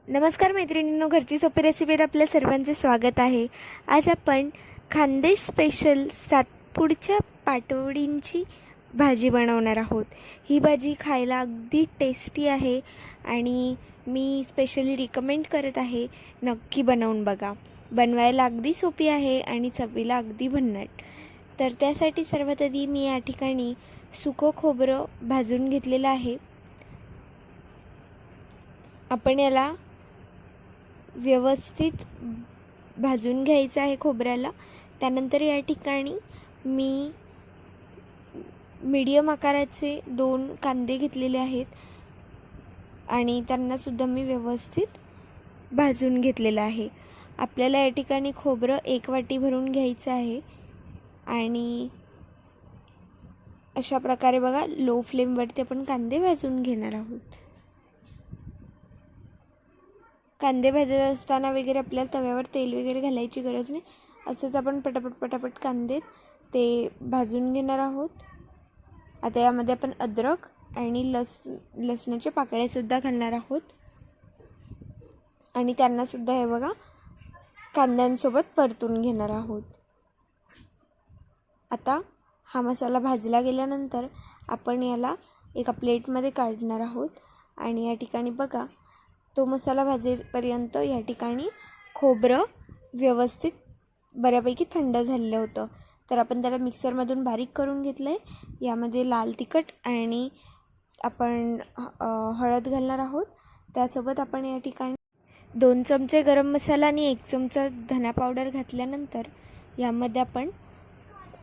नमस्कार मैत्रिणींनो, घरची सोपी रेसिपीत आपल्या सर्वांचे स्वागत आहे. आज आपण खानदेश स्पेशल सातपुडच्या पाटवडींची भाजी बनवणार आहोत. ही भाजी खायला अगदी टेस्टी आहे आणि मी स्पेशली रिकमेंड करत आहे. नक्की बनवून बघा. बनवायला अगदी सोपी आहे आणि चवीला अगदी भन्नाट. तर त्यासाठी सर्वात आधी मी या ठिकाणी सुकं खोबरं भाजून घेतलेलं आहे. आपण याला व्यवस्थित भाजून घ्यायचं आहे खोबऱ्याला. त्यानंतर या ठिकाणी मी मीडियम आकाराचे 2 कांदे घेतलेले आहेत आणि त्यांना सुद्धा मी व्यवस्थित भाजून घेतलेलं आहे. आपल्याला या ठिकाणी खोबरं 1 वाटी भरून घ्यायचं आहे आणि अशा प्रकारे बघा, लो फ्लेमवरती आपण कांदे भाजून घेणार आहोत. कांदे भाजत असताना वगैरे आपल्याला तव्यावर तेल वगैरे घालायची गरज नाही. असंच आपण पटापट कांदे ते भाजून घेणार आहोत. आता यामध्ये आपण अद्रक आणि लसणाच्या पाकळ्यासुद्धा घालणार आहोत आणि त्यांनासुद्धा हे बघा कांद्यांसोबत परतून घेणार आहोत. आता हा मसाला भाजला गेल्यानंतर आपण याला एका प्लेटमध्ये काढणार आहोत आणि या ठिकाणी बघा, तो मसाला भाजेपर्यंत या ठिकाणी खोबरं व्यवस्थित बऱ्यापैकी थंड झालेलं होतं. तर आपण त्याला मिक्सरमधून बारीक करून घेतलं आहे. यामध्ये लाल तिखट आणि आपण हळद घालणार आहोत. त्यासोबत आपण या ठिकाणी 2 चमचे गरम मसाला आणि 1 चमचा धना पावडर घातल्यानंतर यामध्ये आपण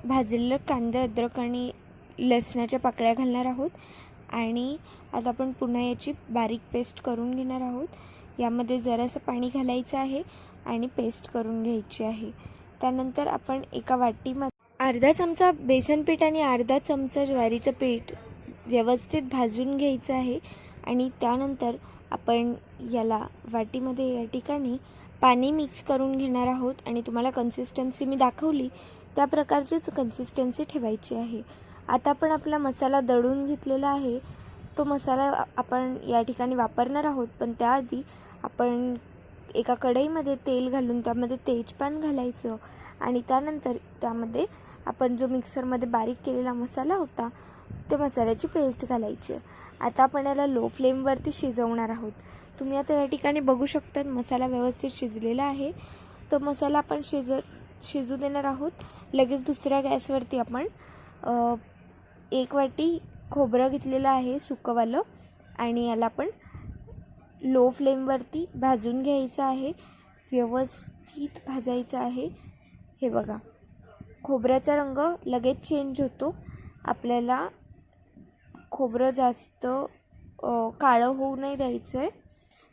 भाजलेलं कांदे, अद्रक आणि लसणाच्या पाकळ्या घालणार आहोत आणि आता आपण पुन्हा याची बारीक पेस्ट करून घेणार आहोत. यामध्ये जरासं पाणी घालायचं आहे आणि पेस्ट करून घ्यायची आहे. त्यानंतर आपण एका वाटीमध्ये अर्धा चमचा बेसन पीठ आणि अर्धा चमचा ज्वारीचं पीठ व्यवस्थित भाजून घ्यायचं आहे आणि त्यानंतर आपण याला वाटीमध्ये या ठिकाणी पाणी मिक्स करून घेणार आहोत आणि तुम्हाला कन्सिस्टन्सी मी दाखवली त्या प्रकारचीच कन्सिस्टन्सी ठेवायची आहे. आता आपण आपला मसाला दळून घेतलेला आहे. तो मसाला आपण या ठिकाणी वापरणार आहोत, पण त्याआधी आपण एका कढईमध्ये तेल घालून त्यामध्ये तेजपान घालायचं आणि त्यानंतर त्यामध्ये आपण जो मिक्सरमध्ये बारीक केलेला मसाला होता ते मसाल्याची पेस्ट घालायची. आता आपण याला लो फ्लेमवरती शिजवणार आहोत. तुम्ही आता या ठिकाणी बघू शकता मसाला व्यवस्थित शिजलेला आहे. तो मसाला आपण शिजू देणार आहोत. लगेच दुसऱ्या गॅसवरती आपण 1 वाटी खोबरं घेतलेलं आहे सुकंवालं आणि याला आपण लो फ्लेमवरती भाजून घ्यायचं आहे. व्यवस्थित भाजायचं आहे. हे बघा, खोबऱ्याचा रंग लगेच चेंज होतो. आपल्याला खोबरं जास्त काळं होऊ नाही द्यायचं आहे,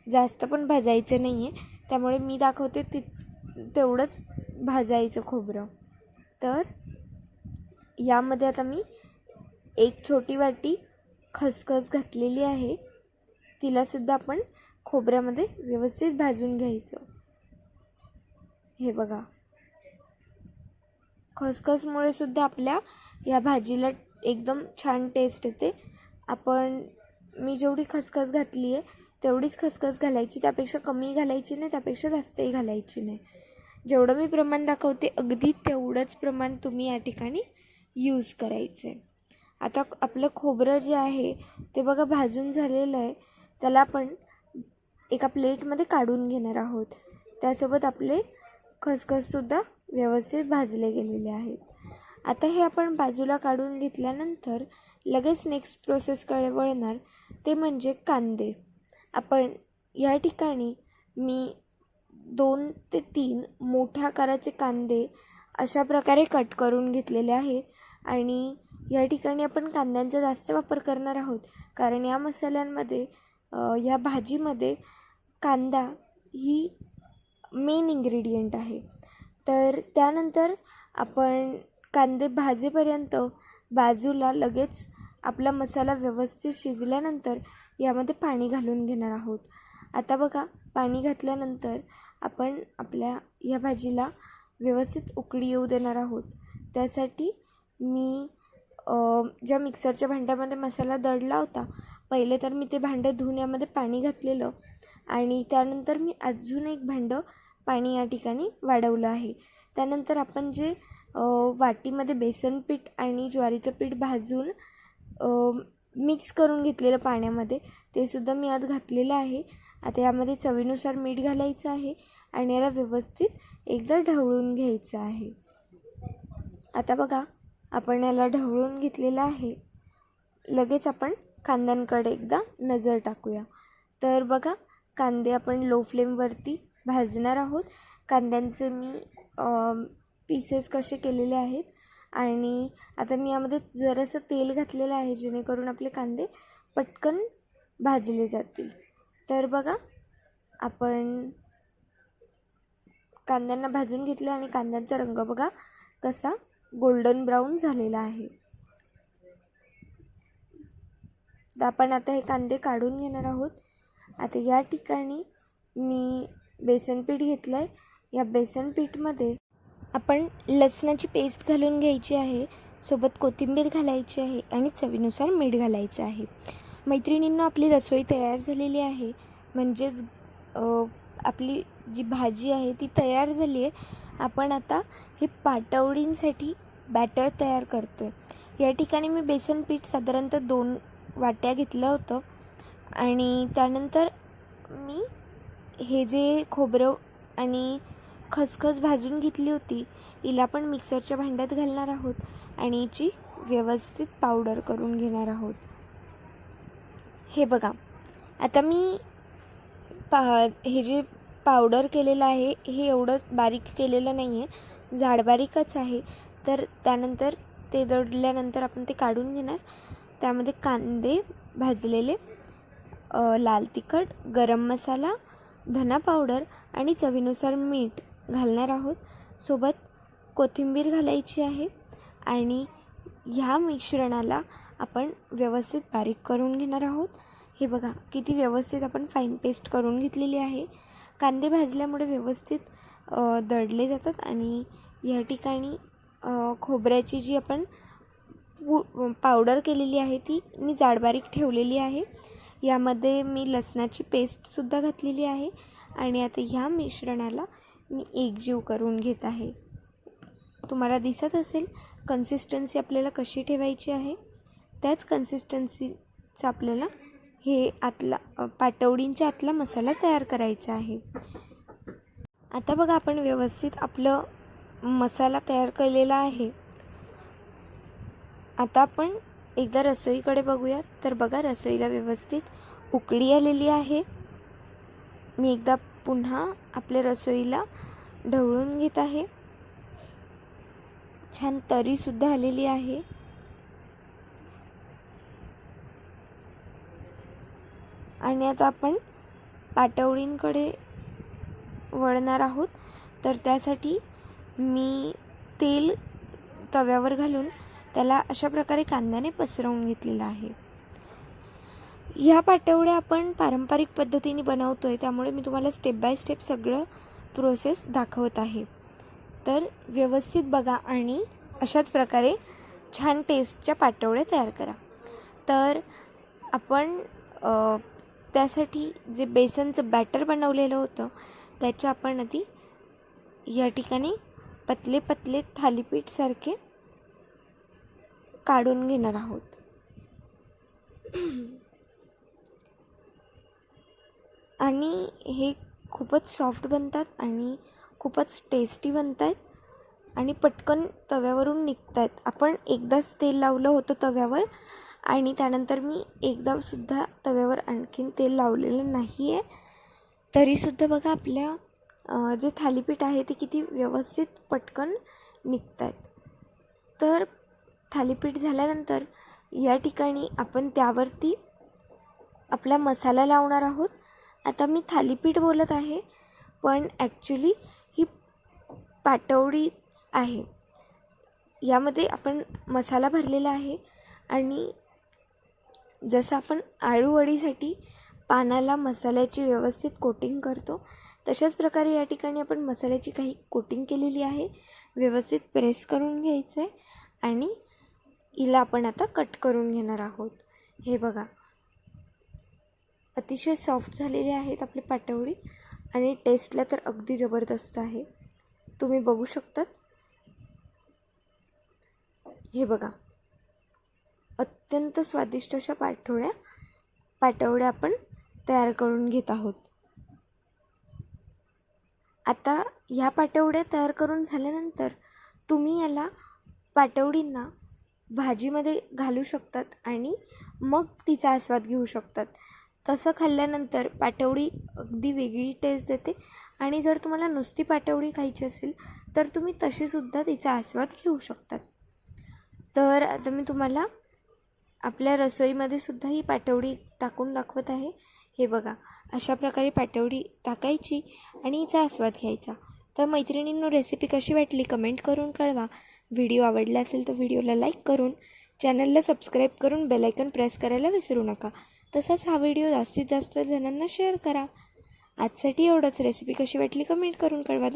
जास्त पण भाजायचं नाही आहे. त्यामुळे मी दाखवते तेवढंच भाजायचं खोबरं. तर यामध्ये आता मी 1 छोटी वाटी खसखस घातलेली आहे. तिलासुद्धा आपण खोबऱ्यामध्ये व्यवस्थित भाजून घ्यायचं. हे बघा, खसखसमुळे सुद्धा आपल्या या भाजीला एकदम छान टेस्ट येते. मी जेवढी खसखस घातली आहे तेवढीच खसखस घालायची, त्यापेक्षा कमी घालायची नाही, त्यापेक्षा जास्तही घालायची नाही. जेवढं मी प्रमाण दाखवते अगदी तेवढंच प्रमाण तुम्ही या ठिकाणी यूज करायचं आहे. आता आपलं खोबरं जे आहे ते बघा भाजून झालेलं आहे. त्याला आपण एका प्लेटमध्ये काढून घेणार आहोत. त्यासोबत आपले खसखससुद्धा व्यवस्थित भाजले गेलेले आहेत. आता हे आपण बाजूला काढून घेतल्यानंतर लगेच नेक्स्ट प्रोसेसकडे वळणार, ते म्हणजे कांदे. आपण या ठिकाणी मी 2 ते 3 मोठ्या आकाराचे कांदे अशा प्रकारे कट करून घेतलेले आहेत आणि या ठिकाणी आपण कांद्यांचा जास्त वापर करणार आहोत, कारण या मसाल्यांमध्ये या भाजीमध्ये कांदा ही मेन इन्ग्रेडियंट आहे. तर त्यानंतर आपण कांदे भाजेपर्यंत बाजूला लगेच आपला मसाला व्यवस्थित शिजल्यानंतर यामध्ये पाणी घालून घेणार आहोत. आता बघा, पाणी घातल्यानंतर आपण आपल्या या भाजीला व्यवस्थित उकळी येऊ देणार आहोत. त्यासाठी मी ज्या मिक्सरच्या भांड्यामध्ये मसाला दळला होता, पहिले तर मी ते भांडं धुवून यामध्ये पाणी घातलेलं आणि त्यानंतर मी अजून एक भांडं पाणी या ठिकाणी वाढवलं आहे. त्यानंतर आपण जे वाटीमध्ये बेसन पीठ आणि ज्वारीचं पीठ भाजून मिक्स करून घेतलेलं पाण्यामध्ये, ते सुद्धा मी आत घातलेलं आहे. आता यामध्ये चवीनुसार मीठ घालायचं आहे आणि याला व्यवस्थित एकदा ढवळून घ्यायचं आहे. आता बघा, आपण याला ढवळून घेतलेलं आहे. लगेच आपण कांद्यांकडे एकदा नजर टाकूया. तर बघा, कांदे आपण लो फ्लेमवरती भाजणार आहोत. कांद्यांचे मी पीसेस कसे केलेले आहेत आणि आता मी यामध्ये जरासं तेल घातलेलं आहे, जेणेकरून आपले कांदे पटकन भाजले जातील. तर बघा, आपण कांद्यांना भाजून घेतले आणि कांद्यांचा रंग बघा कसा गोल्डन ब्राऊन झालेला आहे. तर आपण आता हे कांदे काढून घेणार आहोत. आता या ठिकाणी मी बेसन पीठ घेतलं आहे. या बेसन पीठमध्ये आपण लसणाची पेस्ट घालून घ्यायची आहे, सोबत कोथिंबीर घालायची आहे आणि चवीनुसार मीठ घालायचं आहे. मैत्रिणींनो, आपली रसोई तयार झालेली आहे. म्हणजेच आपली जी भाजी आहे ती तयार झाली आहे. आपण आता हे पाटवडींसाठी बॅटर तयार करतो आहे. या ठिकाणी मी बेसन पीठ साधारणतः 2 वाट्या घेतलं होतं आणि त्यानंतर मी हे जे खोबरं आणि खसखस भाजून घेतली होती, हिला पण मिक्सरच्या भांड्यात घालणार आहोत आणि हिची व्यवस्थित पावडर करून घेणार आहोत. हे बघा, आता मी हे जे पावडर केलेलं आहे हे एवढं बारीक केलेलं नाही आहे, जाडबारीकच आहे. तर त्यानंतर ते दळल्यानंतर आपण ते काढून घेणार. त्यामध्ये कांदे भाजलेले, लाल तिखट, गरम मसाला, धना पावडर आणि चवीनुसार मीठ घालणार आहोत. सोबत कोथिंबीर घालायची आहे आणि ह्या मिश्रणाला आपण व्यवस्थित बारीक करून घेणार आहोत. हे बघा, किती व्यवस्थित आपण फाईन पेस्ट करून घेतलेली आहे. कांदे भाजल्यामुळे व्यवस्थित दळले जातात आणि या ठिकाणी खोबऱ्याची जी आपण पावडर केलेली आहे ती मी जाडबारीक ठेवलेली आहे. यामध्ये मी लसणाची पेस्टसुद्धा घातलेली आहे आणि आता ह्या मिश्रणाला मी एकजीव करून घेत आहे. तुम्हाला दिसत असेल कन्सिस्टन्सी आपल्याला कशी ठेवायची आहे. त्याच कन्सिस्टन्सीचा आपल्याला हे आतला पाटवडींच्या आतला मसाला तयार करायचा आहे. आता बघा, आपण व्यवस्थित आपलं मसाला तयार केलेला आहे. आता आपण एकदा रसोईकडे बघूया. तर बघा, रसोईला व्यवस्थित उकळी आलेली आहे. मी एकदा पुन्हा आपल्या रसोईला ढवळून घेत आहे. छान तरीसुद्धा आलेली आहे. आणि आता आपण पाटवडींकडे वळणार आहोत. तर त्यासाठी मी तेल तव्यावर घालून त्याला अशा प्रकारे कांद्याने पसरवून घेतलेला आहे. ह्या पाटवड्या आपण पारंपरिक पद्धतीने बनवतो आहे, त्यामुळे मी तुम्हाला स्टेप बाय स्टेप सगळं प्रोसेस दाखवत आहे. तर व्यवस्थित बघा आणि अशाच प्रकारे छान टेस्टच्या पाटवड्या तयार करा. तर आपण त्यासाठी जे बेसनचं बॅटर बनवलेलं होतं त्याच्या आपण आधी या ठिकाणी पतले पतले थालीपीठसारखे काढून घेणार आहोत. आणि हे खूपच सॉफ्ट बनतात आणि खूपच टेस्टी बनतात आणि पटकन तव्यावरून निघत आहेत. आपण एकदाच तेल लावलं होतं तव्यावर आणि त्यानंतर मी एकदासुद्धा तव्यावर आणखीन तेल लावलेलं नाही आहे. तरीसुद्धा बघा, आपल्या जे थालीपीठ आहे ते किती व्यवस्थित पटकन निघत आहेत. तर थालीपीठ झाल्यानंतर या ठिकाणी आपण त्यावरती आपला मसाला लावणार आहोत. आता मी थालीपीठ बोलत आहे, पण ॲक्च्युली ही पाटवडीच आहे. यामध्ये आपण मसाला भरलेला आहे आणि जसं आपण आळूवडीसाठी पानाला मसाल्याची व्यवस्थित कोटिंग करतो, तशाच प्रकारे या ठिकाणी आपण मसाल्याची काही कोटिंग केलेली आहे. व्यवस्थित प्रेस करून घ्यायचं आहे आणि हिला आपण आता कट करून घेणार आहोत. हे बघा, अतिशय सॉफ्ट झालेले आहेत आपली पाटवडी आणि टेस्टला तर अगदी जबरदस्त आहे. तुम्ही बघू शकतात. हे बघा, अत्यंत स्वादिष्ट अशा पाटवड्या आपण तयार करून घेत आहोत. आता ह्या पाटवड्या तयार करून झाल्यानंतर तुम्ही याला पाटवडींना भाजीमध्ये घालू शकतात आणि मग तिचा आस्वाद घेऊ शकतात. तसं खाल्ल्यानंतर पाटवडी अगदी वेगळी टेस्ट देते आणि जर तुम्हाला नुसती पाटवडी खायची असेल तर तुम्ही तशीसुद्धा तिचा आस्वाद घेऊ शकतात. तर आता मी तुम्हाला आपल्या रसोईमध्ये सुद्धा ही पाटवडी टाकून दाखवत आहे. हे बघा, अशा प्रकारे पाटवडी टाकायची आणि हिचा आस्वाद घ्यायचा. तर मैत्रिणींनो, रेसिपी कशी वाटली कमेंट करून कळवा. व्हिडिओ आवडला असेल तर व्हिडिओला लाईक करून चॅनलला सबस्क्राईब करून बेल आयकॉन प्रेस करायला विसरू नका. तसंच हा व्हिडिओ जास्तीत जास्त जणांना शेअर करा. आजसाठी एवढंच. रेसिपी कशी वाटली कमेंट करून कळवा.